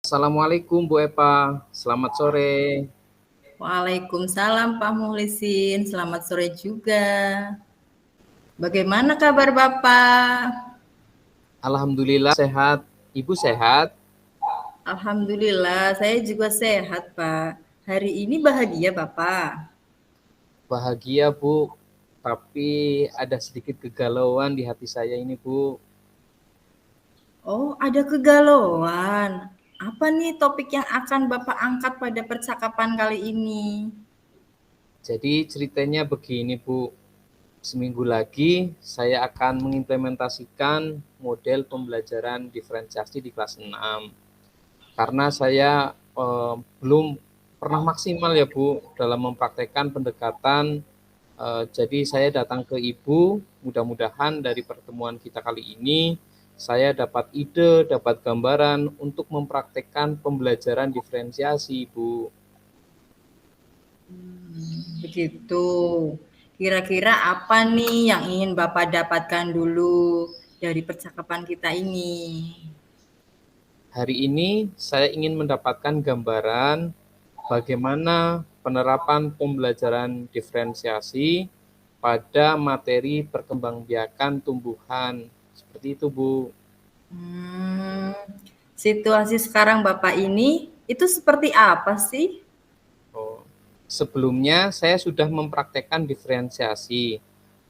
Assalamualaikum Bu Epa, selamat sore. Waalaikumsalam Pak Muhlisin, selamat sore juga. Bagaimana kabar Bapak? Alhamdulillah sehat, Ibu sehat? Alhamdulillah, saya juga sehat Pak. Hari ini bahagia Bapak? Bahagia Bu, tapi ada sedikit kegalauan di hati saya ini Bu. Oh, ada kegalauan. Apa nih topik yang akan Bapak angkat pada percakapan kali ini? Jadi ceritanya begini Bu, seminggu lagi saya akan mengimplementasikan model pembelajaran diferensiasi di kelas 6. Karena saya belum pernah maksimal ya Bu dalam mempraktekkan pendekatan. Jadi saya datang ke Ibu, mudah-mudahan dari pertemuan kita kali ini saya dapat ide, dapat gambaran untuk mempraktekkan pembelajaran diferensiasi, Bu. Begitu. Kira-kira apa nih yang ingin Bapak dapatkan dulu dari percakapan kita ini? Hari ini saya ingin mendapatkan gambaran bagaimana penerapan pembelajaran diferensiasi pada materi perkembangbiakan tumbuhan. Seperti itu, Bu. Hmm, situasi sekarang Bapak ini itu seperti apa sih? Oh, sebelumnya saya sudah mempraktekkan diferensiasi,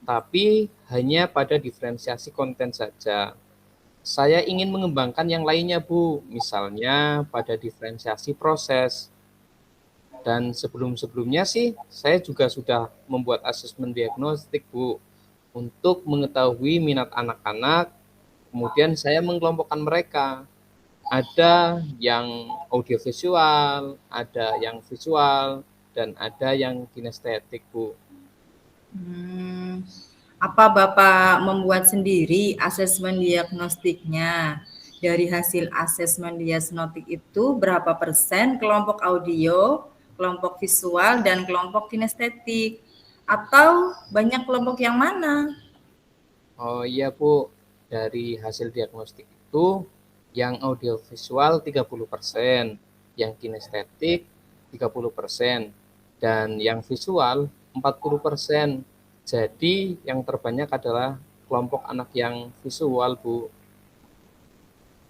tapi hanya pada diferensiasi konten saja. Saya ingin mengembangkan yang lainnya, Bu. Misalnya pada diferensiasi proses. Dan sebelum-sebelumnya sih, saya juga sudah membuat asesmen diagnostik, Bu, untuk mengetahui minat anak-anak. Kemudian saya mengelompokkan mereka. Ada yang audiovisual, ada yang visual, dan ada yang kinestetik, Bu. Hmm, apa Bapak membuat sendiri asesmen diagnostiknya? Dari hasil asesmen diagnostik itu berapa persen kelompok audio, kelompok visual, dan kelompok kinestetik? Atau banyak kelompok yang mana? Oh iya, Bu. Dari hasil diagnostik itu, yang audiovisual 30%, yang kinestetik 30%, dan yang visual 40%. Jadi yang terbanyak adalah kelompok anak yang visual, Bu.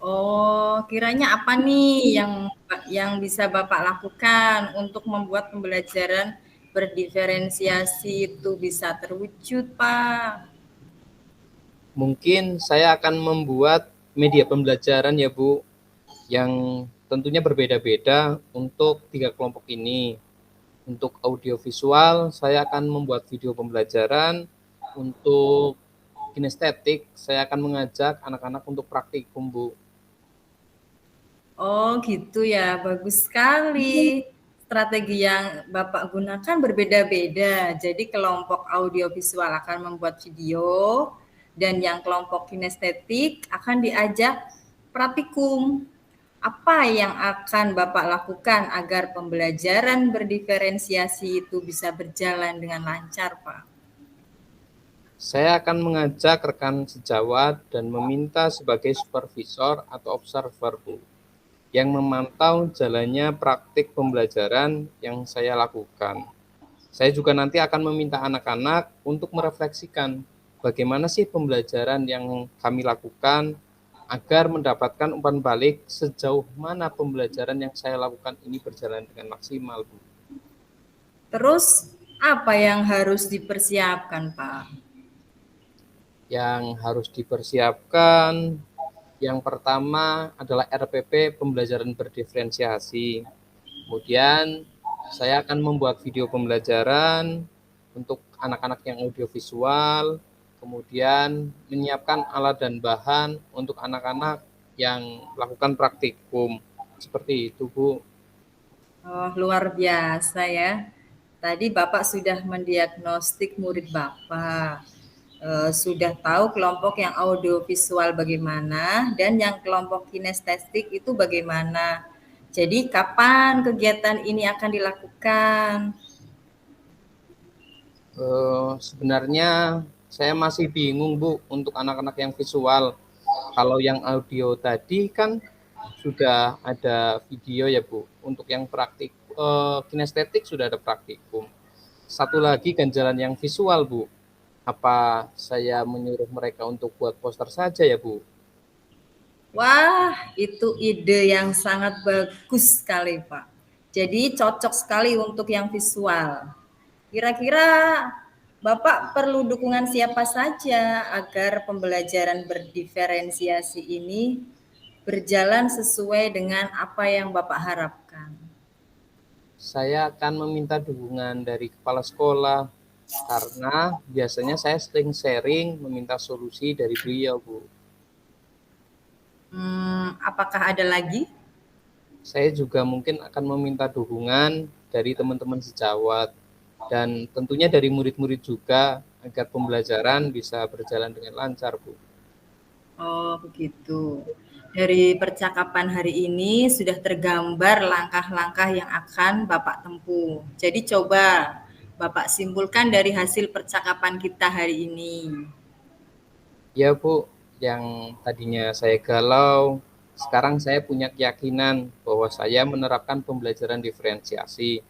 Oh, kiranya apa nih yang bisa Bapak lakukan untuk membuat pembelajaran berdiferensiasi itu bisa terwujud, Pak? Mungkin saya akan membuat media pembelajaran ya, Bu, yang tentunya berbeda-beda untuk tiga kelompok ini. Untuk audiovisual, saya akan membuat video pembelajaran. Untuk kinestetik, saya akan mengajak anak-anak untuk praktikum, Bu. Oh, gitu ya. Bagus sekali. Strategi yang Bapak gunakan berbeda-beda. Jadi kelompok audiovisual akan membuat video dan yang kelompok kinestetik akan diajak praktikum. Apa yang akan Bapak lakukan agar pembelajaran berdiferensiasi itu bisa berjalan dengan lancar, Pak? Saya akan mengajak rekan sejawat dan meminta sebagai supervisor atau observer, Bu, yang memantau jalannya praktik pembelajaran yang saya lakukan. Saya juga nanti akan meminta anak-anak untuk merefleksikan bagaimana sih pembelajaran yang kami lakukan agar mendapatkan umpan balik sejauh mana pembelajaran yang saya lakukan ini berjalan dengan maksimal, Bu. Terus apa yang harus dipersiapkan, Pak? Yang harus dipersiapkan, yang pertama adalah RPP pembelajaran berdiferensiasi. Kemudian saya akan membuat video pembelajaran untuk anak-anak yang audiovisual, kemudian menyiapkan alat dan bahan untuk anak-anak yang melakukan praktikum. Seperti itu, Bu. Oh, luar biasa ya. Tadi Bapak sudah mendiagnostik murid Bapak. Sudah tahu kelompok yang audiovisual bagaimana dan yang kelompok kinestetik itu bagaimana. Jadi kapan kegiatan ini akan dilakukan? Sebenarnya saya masih bingung, Bu, untuk anak-anak yang visual. Kalau yang audio tadi kan sudah ada video ya Bu. Untuk yang praktik kinestetik sudah ada praktikum. Satu lagi ganjalan yang visual Bu. Apa saya menyuruh mereka untuk buat poster saja ya Bu? Wah, itu ide yang sangat bagus sekali, Pak. Jadi cocok sekali untuk yang visual. Kira-kira Bapak perlu dukungan siapa saja agar pembelajaran berdiferensiasi ini berjalan sesuai dengan apa yang Bapak harapkan? Saya akan meminta dukungan dari kepala sekolah karena biasanya saya sering sharing meminta solusi dari beliau Bu. Apakah ada lagi? Saya juga mungkin akan meminta dukungan dari teman-teman sejawat dan tentunya dari murid-murid juga agar pembelajaran bisa berjalan dengan lancar Bu. Oh, begitu. Dari percakapan hari ini sudah tergambar langkah-langkah yang akan Bapak tempuh. Jadi coba Bapak simpulkan dari hasil percakapan kita hari ini. Ya Bu, yang tadinya saya galau, sekarang saya punya keyakinan bahwa saya menerapkan pembelajaran diferensiasi.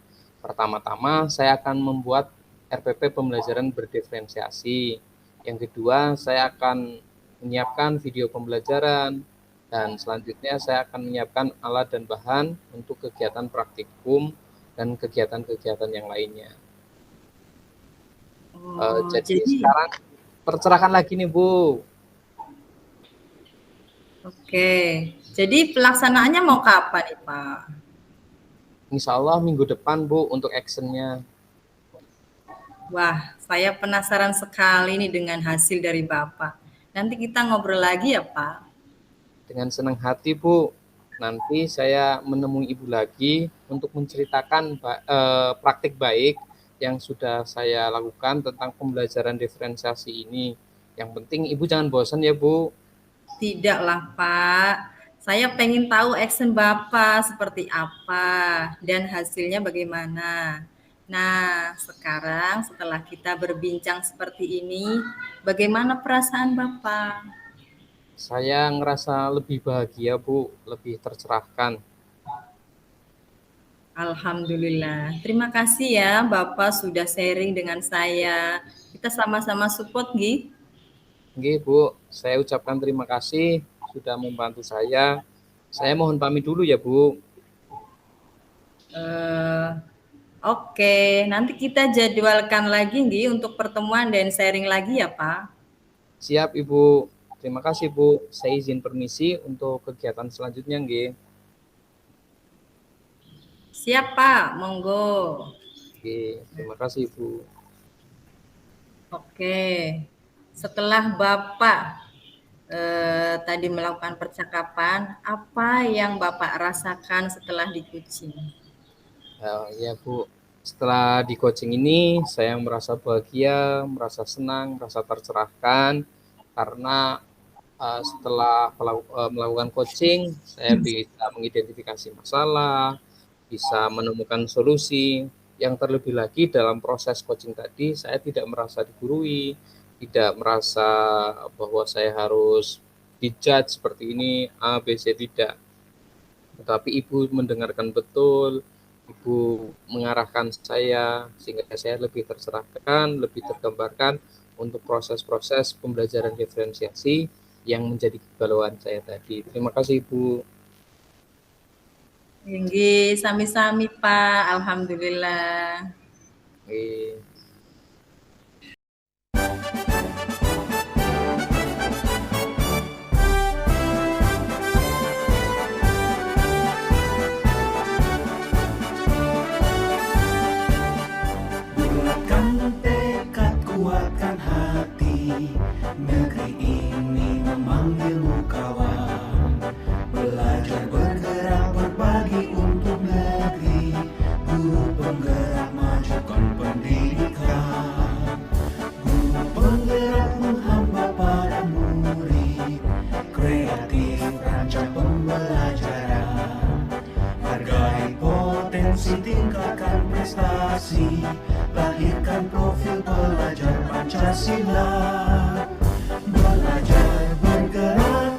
Pertama-tama saya akan membuat RPP pembelajaran berdiferensiasi. Yang kedua, saya akan menyiapkan video pembelajaran dan selanjutnya saya akan menyiapkan alat dan bahan untuk kegiatan praktikum dan kegiatan-kegiatan yang lainnya. Oh, Jadi jadi sekarang tercerahkan lagi nih Bu. oke. Jadi pelaksanaannya mau kapan nih, Pak? Insya Allah minggu depan Bu untuk actionnya. Wah, saya penasaran sekali nih dengan hasil dari Bapak. Nanti kita ngobrol lagi ya, Pak. Dengan senang hati Bu. Nanti saya menemui Ibu lagi untuk menceritakan praktik baik yang sudah saya lakukan tentang pembelajaran diferensiasi ini. Yang penting Ibu jangan bosan ya Bu. Tidaklah, Pak. Saya pengen tahu action Bapak seperti apa dan hasilnya bagaimana. Nah, sekarang setelah kita berbincang seperti ini, bagaimana perasaan Bapak? Saya ngerasa lebih bahagia Bu, lebih tercerahkan. Alhamdulillah. Terima kasih ya Bapak sudah sharing dengan saya. Kita sama-sama support, Gi. Oke Bu, saya ucapkan terima kasih sudah membantu saya. Saya mohon pamit dulu ya Bu. Eh, oke, nanti kita jadwalkan lagi, Gi, untuk pertemuan dan sharing lagi ya, Pak. Siap Ibu. Terima kasih Bu. Saya izin permisi untuk kegiatan selanjutnya nggih. Siap, Pak. Monggo. Oke, terima kasih Bu. Oke. Setelah Bapak tadi melakukan percakapan, apa yang Bapak rasakan setelah di coaching? Ya Bu, setelah di coaching ini saya merasa bahagia, merasa senang, merasa tercerahkan karena setelah melakukan coaching saya bisa mengidentifikasi masalah, bisa menemukan solusi. Yang terlebih lagi dalam proses coaching tadi saya tidak merasa digurui, tidak merasa bahwa saya harus dijudge seperti ini A, B, C, tidak. Tetapi Ibu mendengarkan betul, Ibu mengarahkan saya sehingga saya lebih tercerahkan, lebih tergambarkan untuk proses-proses pembelajaran diferensiasi yang menjadi kegalauan saya tadi. Terima kasih Ibu. Tinggi, sami-sami Pak. Alhamdulillah. Oke.